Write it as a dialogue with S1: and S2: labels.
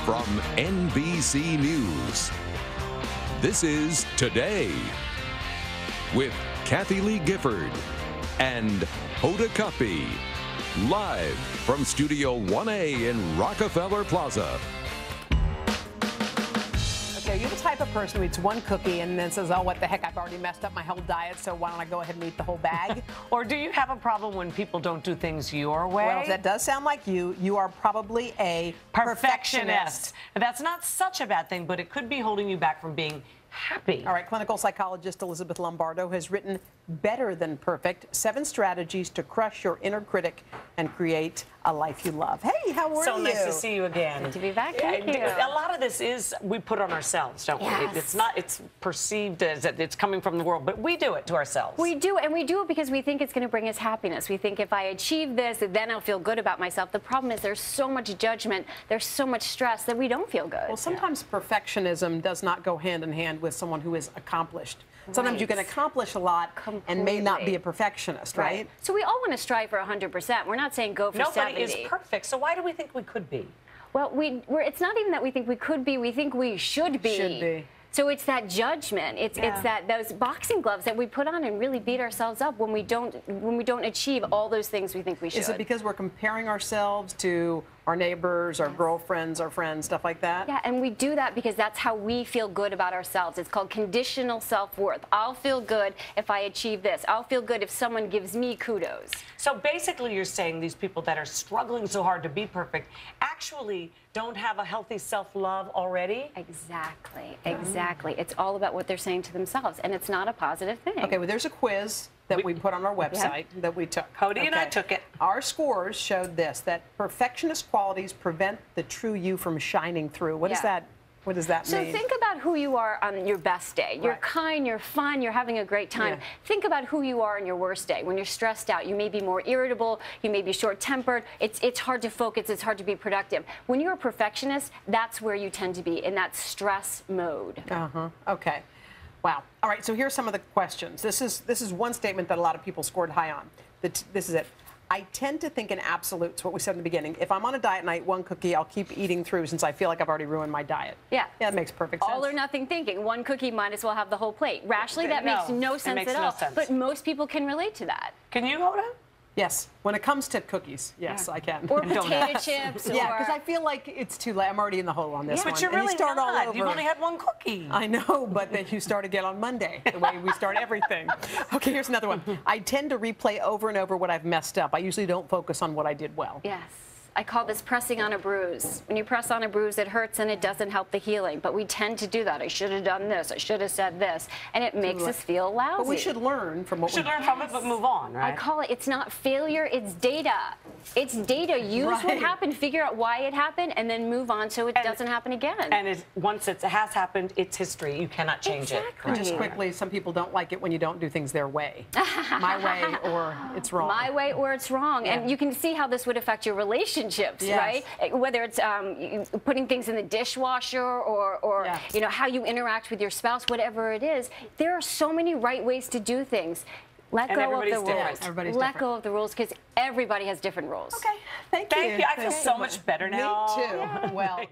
S1: from NBC News. This is Today with Kathie Lee Gifford and Hoda Kotb, live from Studio 1A in Rockefeller Plaza.
S2: Okay, you're the type of person who eats one cookie and then says, oh, what the heck, I've already messed up my whole diet, so why don't I go ahead and eat the whole bag?
S3: Or do you have a problem when people don't do things your way?
S2: Well, if that does sound like you, you are probably a perfectionist.
S3: That's not such a bad thing, but it could be holding you back from being happy.
S2: All right, clinical psychologist Elizabeth Lombardo has written Better Than Perfect, 7 strategies to crush your inner critic and create a life you love. Hey, how are you?
S3: So nice to see you again.
S4: Good to be back. Thank you.
S3: A lot of this is we put on ourselves, don't we?
S4: Yes.
S3: It's perceived as that it's coming from the world, but we do it to ourselves.
S4: We do, and we do it because we think it's going to bring us happiness. We think if I achieve this, then I'll feel good about myself. The problem is there's so much judgment, there's so much stress that we don't feel good.
S2: Well, sometimes perfectionism does not go hand in hand with someone who is accomplished. Sometimes you can accomplish a lot and may not be a perfectionist, right?
S4: So we all want to strive for 100%. We're not saying go for 70.
S3: Nobody is perfect, so why do we think we could be?
S4: Well, it's not even that we think we could be, we think we should be.
S2: Should be.
S4: So it's that judgment. It's that those boxing gloves that we put on and really beat ourselves up when we don't achieve all those things we think we should.
S2: Is it because we're comparing ourselves to our neighbors, our girlfriends, our friends, stuff like that?
S4: Yeah, and we do that because that's how we feel good about ourselves. It's called conditional self-worth. I'll feel good if I achieve this. I'll feel good if someone gives me kudos.
S3: So basically you're saying these people that are struggling so hard to be perfect actually don't have a healthy self-love already?
S4: Exactly, exactly. It's all about what they're saying to themselves, and it's not a positive thing.
S2: Okay, well, there's a quiz that we put on our website that we took.
S3: Cody and I took it.
S2: Our scores showed this, that perfectionist qualities prevent the true you from shining through. What does that mean?
S4: So think about who you are on your best day. You're kind, you're fun, you're having a great time. Think about who you are on your worst day. When you're stressed out, you may be more irritable, you may be short-tempered, it's hard to focus, it's hard to be productive. When you're a perfectionist, that's where you tend to be, in that stress mode.
S2: Okay. Wow. All right, so here's some of the questions. This is one statement that a lot of people scored high on. This is it. I tend to think in absolutes, what we said in the beginning. If I'm on a diet and I eat one cookie, I'll keep eating through since I feel like I've already ruined my diet. Yeah, that makes perfect sense.
S4: All or nothing thinking. One cookie might as well have the whole plate. Rationally, that makes no sense at all. But most people can relate to that.
S3: Can you, Hoda?
S2: Yes. When it comes to cookies, yes, I can.
S4: Or potato chips.
S2: Yeah, because I feel like it's too late. I'm already in the hole on this one.
S3: But you're really
S2: start all over.
S3: You've only had one cookie.
S2: I know, but then you start again on Monday, the way we start everything. Okay, here's another one. I tend to replay over and over what I've messed up. I usually don't focus on what I did well.
S4: Yes. I call this pressing on a bruise. When you press on a bruise, it hurts and it doesn't help the healing. But we tend to do that. I should have done this. I should have said this. And it makes us feel lousy.
S2: But we should learn from what we
S3: learn from it, but move on, right?
S4: I call it, it's not failure, it's data. It's data. Use what happened, figure out why it happened, and then move on so it doesn't happen again.
S3: And once it has happened, it's history. You cannot change it.
S2: And just quickly, some people don't like it when you don't do things their way. My way or it's wrong.
S4: My way or it's wrong. And you can see how this would affect your relationships, right? Whether it's putting things in the dishwasher or you know, how you interact with your spouse, whatever it is. There are so many right ways to do things. Let go of the rules. Let go of the rules because everybody has different rules.
S2: Okay. Thank you.
S3: I feel so much better now.
S2: Me too. Well.